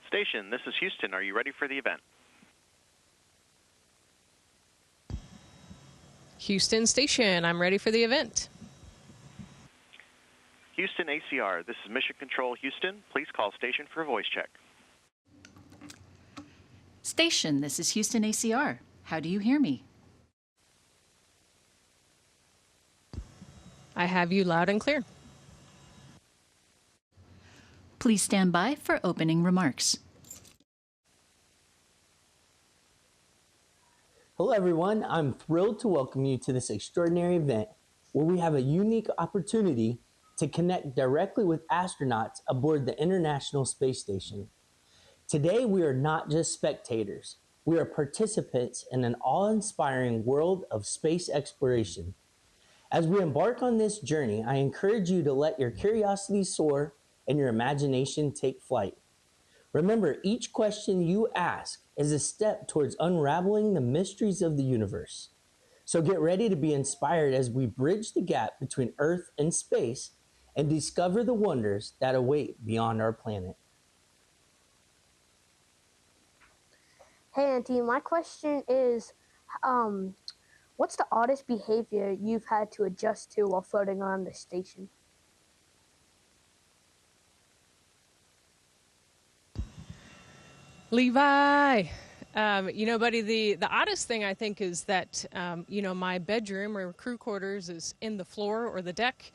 Station, this is Houston. Are you ready for the event? Houston Station, I'm ready for the event. Houston ACR, this is Mission Control Houston. Please call station for a voice check. Station, this is Houston ACR. How do you hear me? I have you loud and clear. Please stand by for opening remarks. Hello everyone, I'm thrilled to welcome you to this extraordinary event where we have a unique opportunity to connect directly with astronauts aboard the International Space Station. Today we are not just spectators, we are participants in an awe-inspiring world of space exploration. As we embark on this journey, I encourage you to let your curiosity soar and your imagination take flight. Remember, each question you ask is a step towards unraveling the mysteries of the universe. So get ready to be inspired as we bridge the gap between Earth and space and discover the wonders that await beyond our planet. Hey Auntie, my question is, what's the oddest behavior you've had to adjust to while floating around the station? Levi, buddy, the oddest thing I think is that, my bedroom or crew quarters is in the floor or the deck.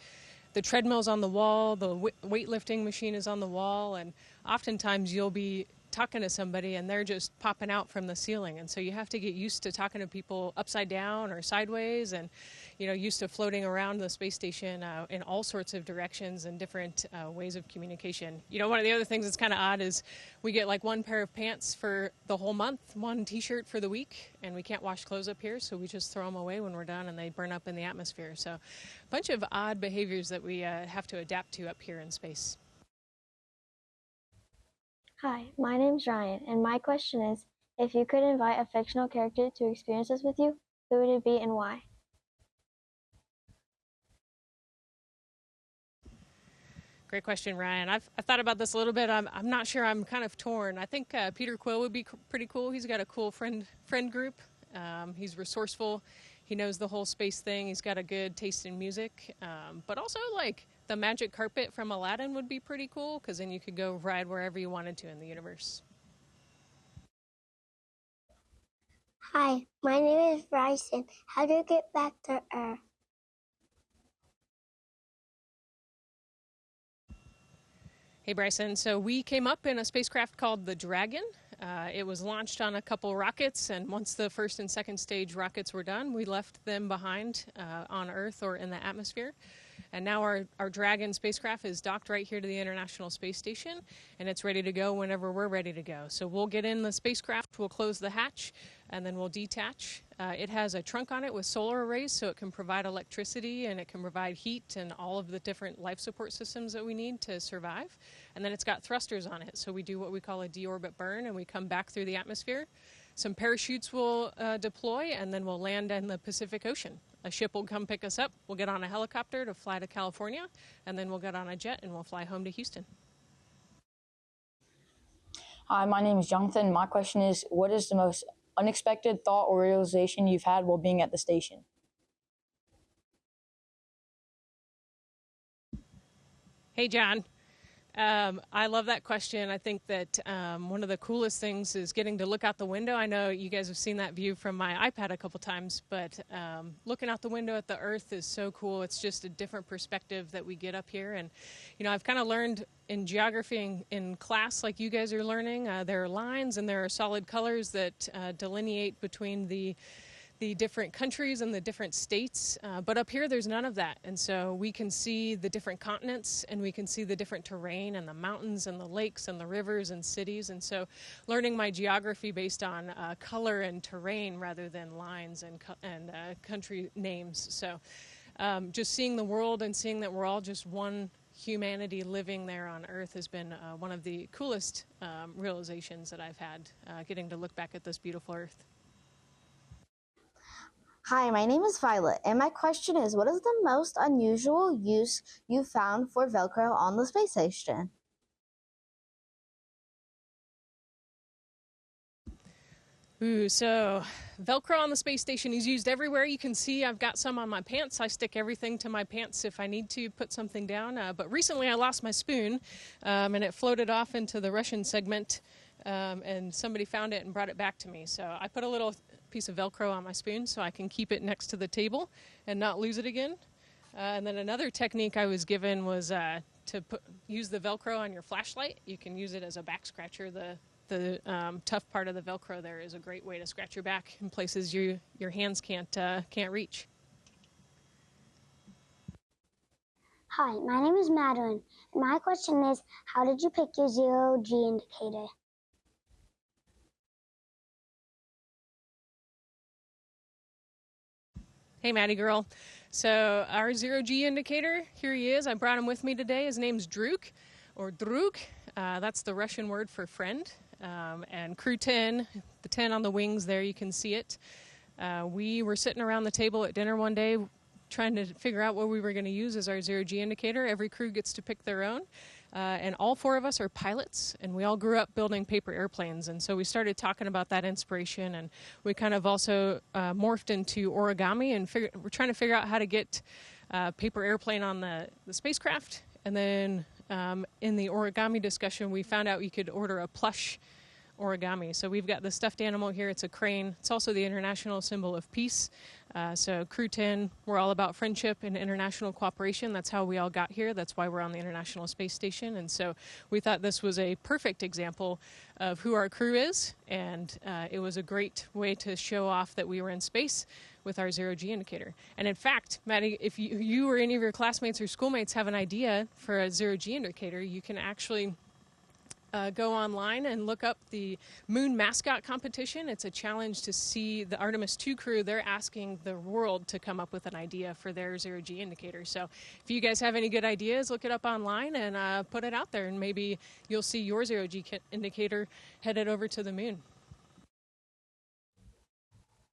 The treadmill's on the wall, the weightlifting machine is on the wall, and oftentimes you'll be talking to somebody and they're just popping out from the ceiling. And so you have to get used to talking to people upside down or sideways and, used to floating around the space station in all sorts of directions and different ways of communication. One of the other things that's kind of odd is we get like one pair of pants for the whole month, one t-shirt for the week, and we can't wash clothes up here, so we just throw them away when we're done and they burn up in the atmosphere. So a bunch of odd behaviors that we have to adapt to up here in space. Hi, my name's Ryan, and my question is, if you could invite a fictional character to experience this with you, who would it be and why? Great question, Ryan. I've thought about this a little bit. I'm not sure. I'm kind of torn. I think Peter Quill would be pretty cool. He's got a cool friend group. He's resourceful. He knows the whole space thing. He's got a good taste in music. But also, like, the magic carpet from Aladdin would be pretty cool, because then you could go ride wherever you wanted to in the universe. Hi, my name is Bryson. How do you get back to Earth? Hey, Bryson. So we came up in a spacecraft called the Dragon. It was launched on a couple rockets, and once the first and second stage rockets were done, we left them behind on Earth or in the atmosphere. And now our Dragon spacecraft is docked right here to the International Space Station, and it's ready to go whenever we're ready to go. So we'll get in the spacecraft, we'll close the hatch, and then we'll detach. It has a trunk on it with solar arrays, so it can provide electricity and it can provide heat and all of the different life support systems that we need to survive. And then it's got thrusters on it, so we do what we call a deorbit burn, and we come back through the atmosphere. Some parachutes will deploy, and then we'll land in the Pacific Ocean. A ship will come pick us up, we'll get on a helicopter to fly to California, and then we'll get on a jet and we'll fly home to Houston. Hi, my name is Jonathan. My question is, what is the most unexpected thought or realization you've had while being at the station? Hey, John. I love that question. I think that one of the coolest things is getting to look out the window. I know you guys have seen that view from my iPad a couple times, but looking out the window at the Earth is so cool. It's just a different perspective that we get up here. And, I've kind of learned in geography in class, like you guys are learning, there are lines and there are solid colors that delineate between the different countries and the different states, but up here there's none of that. And so we can see the different continents, and we can see the different terrain and the mountains and the lakes and the rivers and cities. And so learning my geography based on color and terrain rather than lines and country names. So just seeing the world and seeing that we're all just one humanity living there on Earth has been one of the coolest realizations that I've had, getting to look back at this beautiful Earth. Hi, my name is Violet, and my question is, what is the most unusual use you found for Velcro on the space station? Ooh, so Velcro on the space station is used everywhere. You can see I've got some on my pants. I stick everything to my pants if I need to put something down. But recently I lost my spoon, and it floated off into the Russian segment, and somebody found it and brought it back to me. So I put a little piece of Velcro on my spoon so I can keep it next to the table and not lose it again. And then another technique I was given was to use the Velcro on your flashlight. You can use it as a back scratcher. The tough part of the Velcro there is a great way to scratch your back in places your hands can't reach. Hi, my name is Madeline, and my question is, how did you pick your zero-G indicator? Hey, Maddie girl. So our zero-G indicator, here he is. I brought him with me today. His name's Druk, or Druk. That's the Russian word for friend. And crew 10, the 10 on the wings there, you can see it. We were sitting around the table at dinner one day trying to figure out what we were going to use as our zero-G indicator. Every crew gets to pick their own. And all four of us are pilots, and we all grew up building paper airplanes. And so we started talking about that inspiration, and we kind of also morphed into origami, and we're trying to figure out how to get paper airplane on the spacecraft. And then in the origami discussion, we found out you could order a plush origami. So we've got the stuffed animal here. It's a crane. It's also the international symbol of peace. So Crew 10, we're all about friendship and international cooperation. That's how we all got here. That's why we're on the International Space Station. And so we thought this was a perfect example of who our crew is. And it was a great way to show off that we were in space with our zero-G indicator. And in fact, Maddie, if you or any of your classmates or schoolmates have an idea for a zero-G indicator, you can actually go online and look up the Moon Mascot Competition. It's a challenge to see the Artemis 2 crew. They're asking the world to come up with an idea for their zero-G indicator. So if you guys have any good ideas, look it up online and put it out there, and maybe you'll see your zero-G indicator headed over to the moon.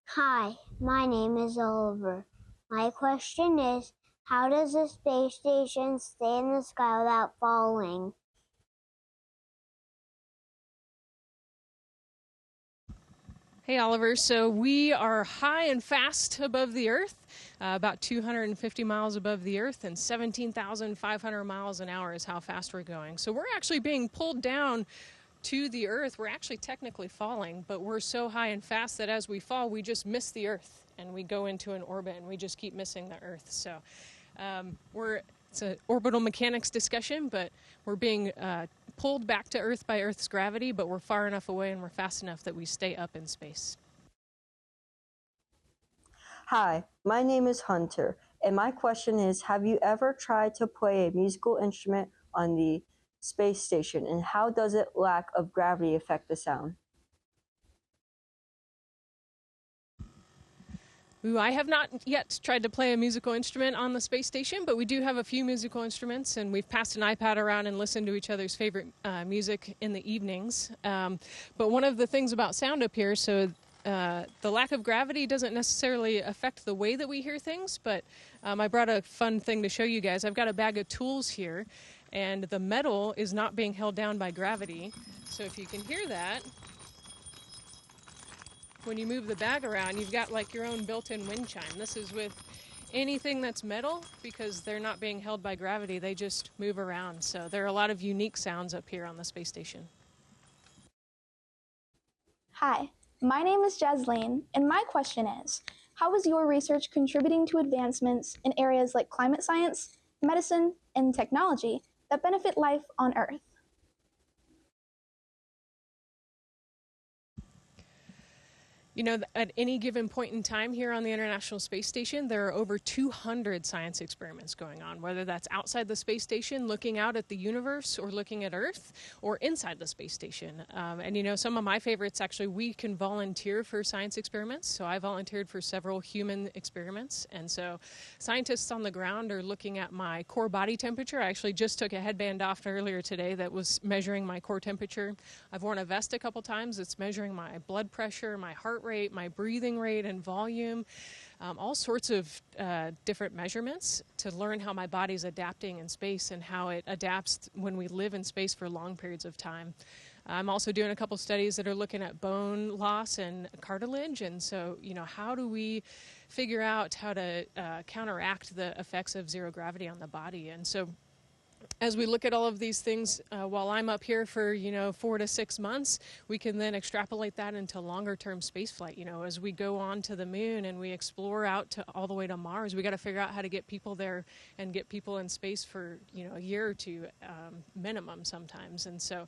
Hi, my name is Oliver. My question is, how does the space station stay in the sky without falling? Hey, Oliver. So we are high and fast above the Earth, about 250 miles above the Earth, and 17,500 miles an hour is how fast we're going. So we're actually being pulled down to the Earth. We're actually technically falling, but we're so high and fast that as we fall, we just miss the Earth, and we go into an orbit, and we just keep missing the Earth. So it's an orbital mechanics discussion, but we're being pulled back to Earth by Earth's gravity, but we're far enough away and we're fast enough that we stay up in space. Hi, my name is Hunter, and my question is, have you ever tried to play a musical instrument on the space station, and how does its lack of gravity affect the sound? Ooh, I have not yet tried to play a musical instrument on the space station, but we do have a few musical instruments, and we've passed an iPad around and listened to each other's favorite music in the evenings. But one of the things about sound up here, so the lack of gravity doesn't necessarily affect the way that we hear things, but I brought a fun thing to show you guys. I've got a bag of tools here, and the metal is not being held down by gravity. So if you can hear that, when you move the bag around, you've got like your own built-in wind chime. This is with anything that's metal, because they're not being held by gravity, they just move around. So there are a lot of unique sounds up here on the space station. Hi, my name is Jasleen, and my question is, how is your research contributing to advancements in areas like climate science, medicine, and technology that benefit life on Earth? You know, at any given point in time here on the International Space Station, there are over 200 science experiments going on, whether that's outside the space station, looking out at the universe, or looking at Earth, or inside the space station. And you know, some of my favorites, actually, we can volunteer for science experiments. So I volunteered for several human experiments. And so scientists on the ground are looking at my core body temperature. I actually just took a headband off earlier today that was measuring my core temperature. I've worn a vest a couple times. It's measuring my blood pressure, my heart heart rate, my breathing rate and volume, all sorts of different measurements to learn how my body's adapting in space and how it adapts when we live in space for long periods of time. I'm also doing a couple studies that are looking at bone loss and cartilage, and so, how do we figure out how to counteract the effects of zero gravity on the body? And so as we look at all of these things, while I'm up here for 4 to 6 months, we can then extrapolate that into longer term space flight. As we go on to the moon and we explore out to all the way to Mars, we got to figure out how to get people there and get people in space for a year or two minimum sometimes. And so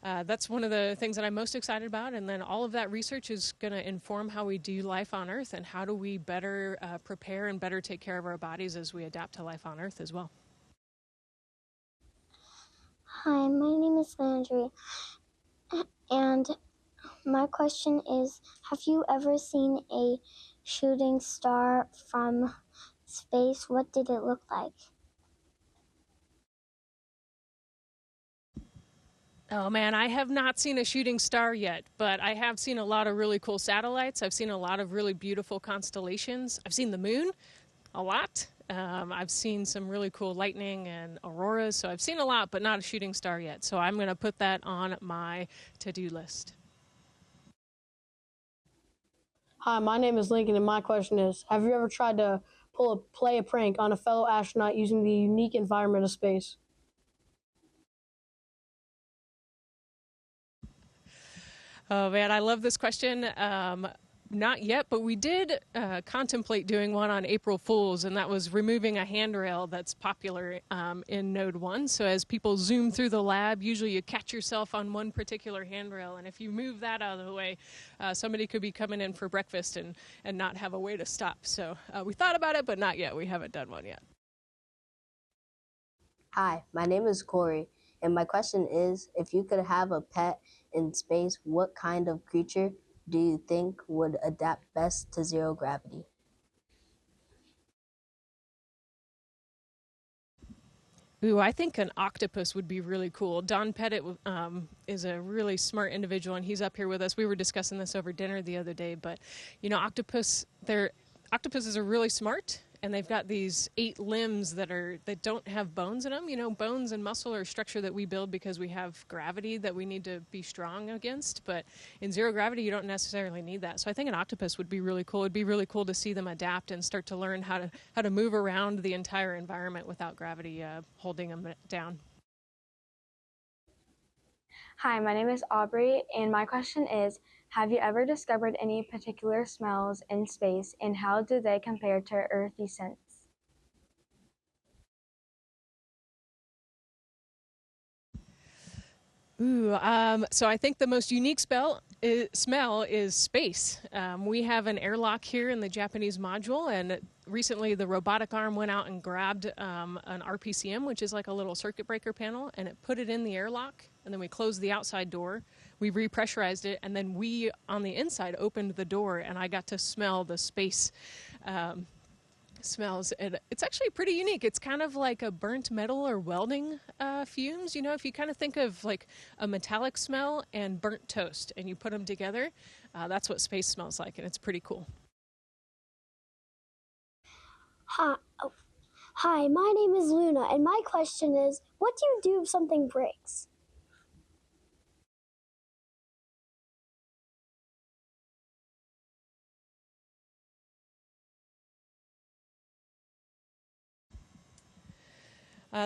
that's one of the things that I'm most excited about. And then all of that research is going to inform how we do life on Earth and how do we better prepare and better take care of our bodies as we adapt to life on Earth as well. Hi, my name is Landry, and my question is, have you ever seen a shooting star from space? What did it look like? Oh man, I have not seen a shooting star yet, but I have seen a lot of really cool satellites. I've seen a lot of really beautiful constellations. I've seen the moon a lot. I've seen some really cool lightning and auroras, so I've seen a lot, but not a shooting star yet. So I'm going to put that on my to-do list. Hi, my name is Lincoln, and my question is, have you ever tried to play a prank on a fellow astronaut using the unique environment of space? Oh man, I love this question. Not yet, but we did contemplate doing one on April Fools, and that was removing a handrail that's popular in Node 1. So as people zoom through the lab, usually you catch yourself on one particular handrail, and if you move that out of the way, somebody could be coming in for breakfast and not have a way to stop. So we thought about it, but not yet. We haven't done one yet. Hi, my name is Corey, and my question is, if you could have a pet in space, what kind of creature do you think would adapt best to zero gravity? Ooh, I think an octopus would be really cool. Don Pettit is a really smart individual, and he's up here with us. We were discussing this over dinner the other day, but octopuses are really smart, and they've got these 8 limbs that don't have bones in them. Bones and muscle are a structure that we build because we have gravity that we need to be strong against, but in zero gravity, you don't necessarily need that. So I think an octopus would be really cool. It'd be really cool to see them adapt and start to learn how to move around the entire environment without gravity holding them down. Hi, my name is Aubrey, and my question is, have you ever discovered any particular smells in space, and how do they compare to earthy scents? Ooh, so I think the most unique smell is space. We have an airlock here in the Japanese module, and recently the robotic arm went out and grabbed an RPCM, which is like a little circuit breaker panel, and it put it in the airlock, and then we closed the outside door. We repressurized it, and then we, on the inside, opened the door, and I got to smell the space smells. And it's actually pretty unique. It's kind of like a burnt metal or welding fumes. If you kind of think of like a metallic smell and burnt toast, and you put them together, that's what space smells like, and it's pretty cool. Hi, my name is Luna, and my question is, what do you do if something breaks?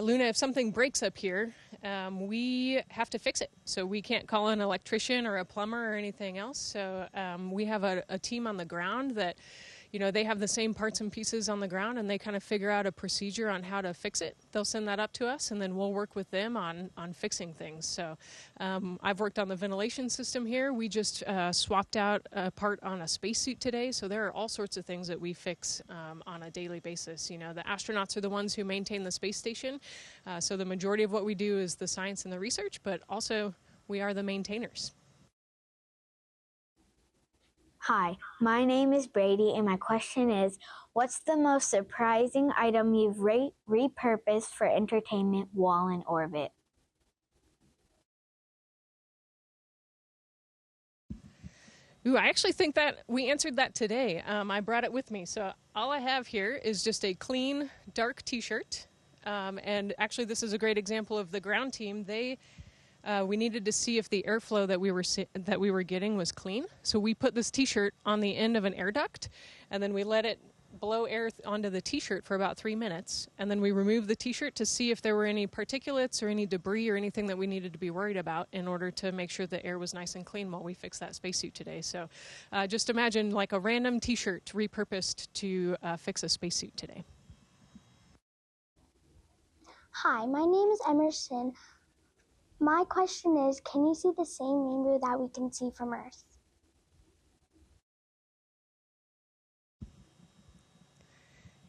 Luna, if something breaks up here, we have to fix it. So we can't call an electrician or a plumber or anything else. So we have a team on the ground that, they have the same parts and pieces on the ground, and they kind of figure out a procedure on how to fix it. They'll send that up to us, and then we'll work with them on fixing things. So I've worked on the ventilation system here. We just swapped out a part on a spacesuit today. So there are all sorts of things that we fix on a daily basis. The astronauts are the ones who maintain the space station. So the majority of what we do is the science and the research, but also we are the maintainers. Hi, my name is Brady, and my question is, what's the most surprising item you've repurposed for entertainment while in orbit? Ooh, I actually think that we answered that today. I brought it with me. So all I have here is just a clean, dark t-shirt. And actually, this is a great example of the ground team. We needed to see if the airflow that we were getting was clean. So we put this t-shirt on the end of an air duct, and then we let it blow air onto the t-shirt for about 3 minutes. And then we removed the t-shirt to see if there were any particulates or any debris or anything that we needed to be worried about in order to make sure the air was nice and clean while we fixed that spacesuit today. So just imagine like a random t-shirt repurposed to fix a spacesuit today. Hi, my name is Emerson. My question is, can you see the same rainbow that we can see from Earth?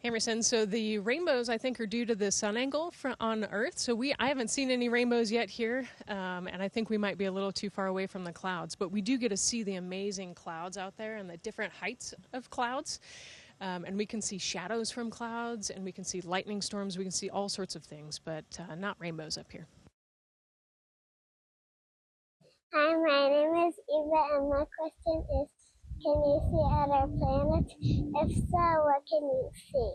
Emerson, so the rainbows, I think, are due to the sun angle on Earth. So I haven't seen any rainbows yet here, and I think we might be a little too far away from the clouds. But we do get to see the amazing clouds out there and the different heights of clouds. And we can see shadows from clouds, and we can see lightning storms. We can see all sorts of things, but not rainbows up here. Hi, my name is Eva, and my question is, can you see other planets? If so, what can you see?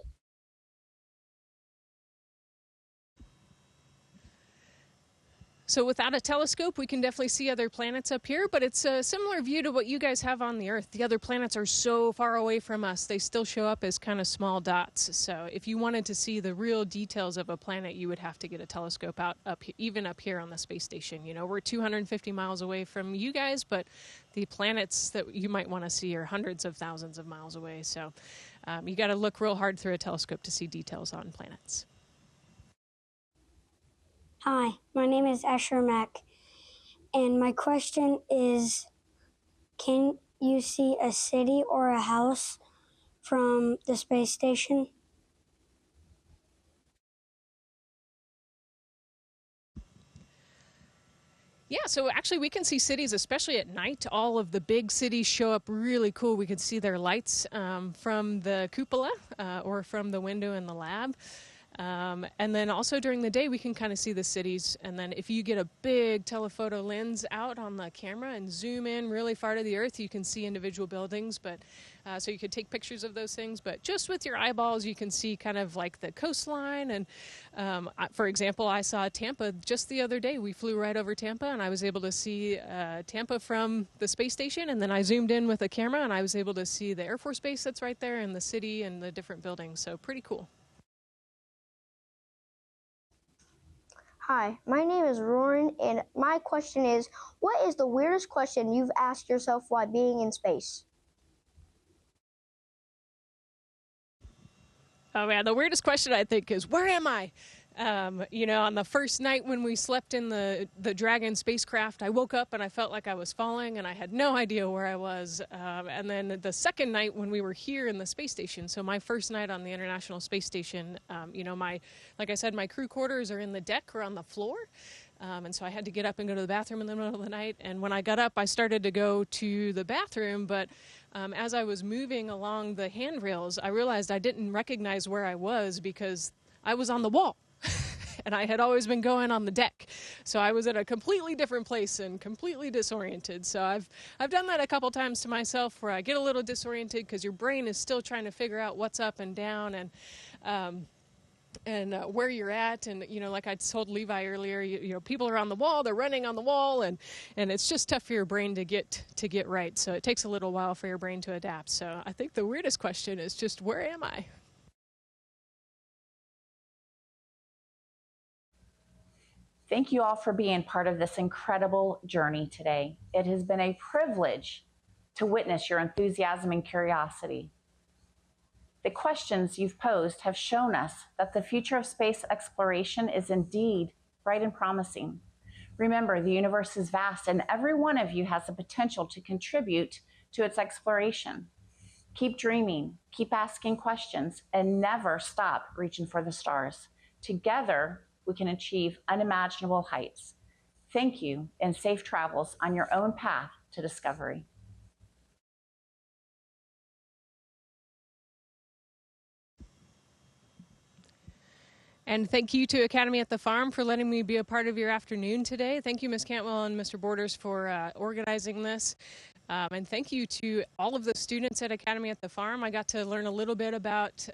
So without a telescope, we can definitely see other planets up here, but it's a similar view to what you guys have on the Earth. The other planets are so far away from us, they still show up as kind of small dots. So if you wanted to see the real details of a planet, you would have to get a telescope out even up here on the space station. You know, we're 250 miles away from you guys, but the planets that you might want to see are hundreds of thousands of miles away. So you got to look real hard through a telescope to see details on planets. Hi, my name is Asher Mack, and my question is, can you see a city or a house from the space station? Yeah, so actually we can see cities, especially at night. All of the big cities show up really cool. We can see their lights from the cupola or from the window in the lab. And then also during the day, we can kind of see the cities. And then if you get a big telephoto lens out on the camera and zoom in really far to the Earth, you can see individual buildings. But so you could take pictures of those things. But just with your eyeballs, you can see kind of like the coastline. And for example, I saw Tampa just the other day. We flew right over Tampa, and I was able to see Tampa from the space station. And then I zoomed in with a camera, and I was able to see the Air Force Base that's right there, and the city and the different buildings. So pretty cool. Hi, my name is Roran, and my question is, what is the weirdest question you've asked yourself while being in space? Oh man, the weirdest question I think is, where am I? You know, on the first night when we slept in the Dragon spacecraft, I woke up and I felt like I was falling and I had no idea where I was. And then the second night when we were here in the space station, so my first night on the International Space Station, you know, like I said, my crew quarters are in the deck or on the floor. And so I had to get up and go to the bathroom in the middle of the night. And when I got up, I started to go to the bathroom. But as I was moving along the handrails, I realized I didn't recognize where I was because I was on the wall. And I had always been going on the deck. So I was at a completely different place and completely disoriented. So I've done that a couple times to myself where I get a little disoriented because your brain is still trying to figure out what's up and down and where you're at. And, you know, like I told Levi earlier, you know, people are on the wall, they're running on the wall, and it's just tough for your brain to get right. So it takes a little while for your brain to adapt. So I think the weirdest question is just, where am I? Thank you all for being part of this incredible journey today. It has been a privilege to witness your enthusiasm and curiosity. The questions you've posed have shown us that the future of space exploration is indeed bright and promising. Remember, the universe is vast, and every one of you has the potential to contribute to its exploration. Keep dreaming, keep asking questions, and never stop reaching for the stars. Together, we can achieve unimaginable heights. Thank you, and safe travels on your own path to discovery. And thank you to Academy at the Farm for letting me be a part of your afternoon today. Thank you, Ms. Cantwell and Mr. Borders, for organizing this. And thank you to all of the students at Academy at the Farm. I got to learn a little bit about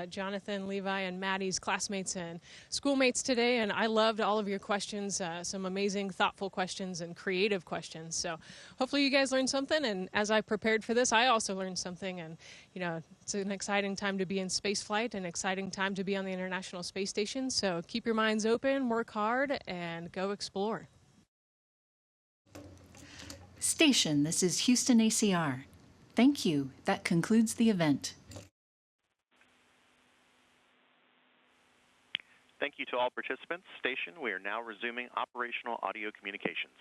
Jonathan, Levi, and Maddie's classmates and schoolmates today, and I loved all of your questions, some amazing, thoughtful questions and creative questions. So hopefully you guys learned something, and as I prepared for this, I also learned something, and you know, it's an exciting time to be in space flight, an exciting time to be on the International Space Station, so keep your minds open, work hard, and go explore. Station, this is Houston ACR. Thank you. That concludes the event. Thank you to all participants. Station, we are now resuming operational audio communications.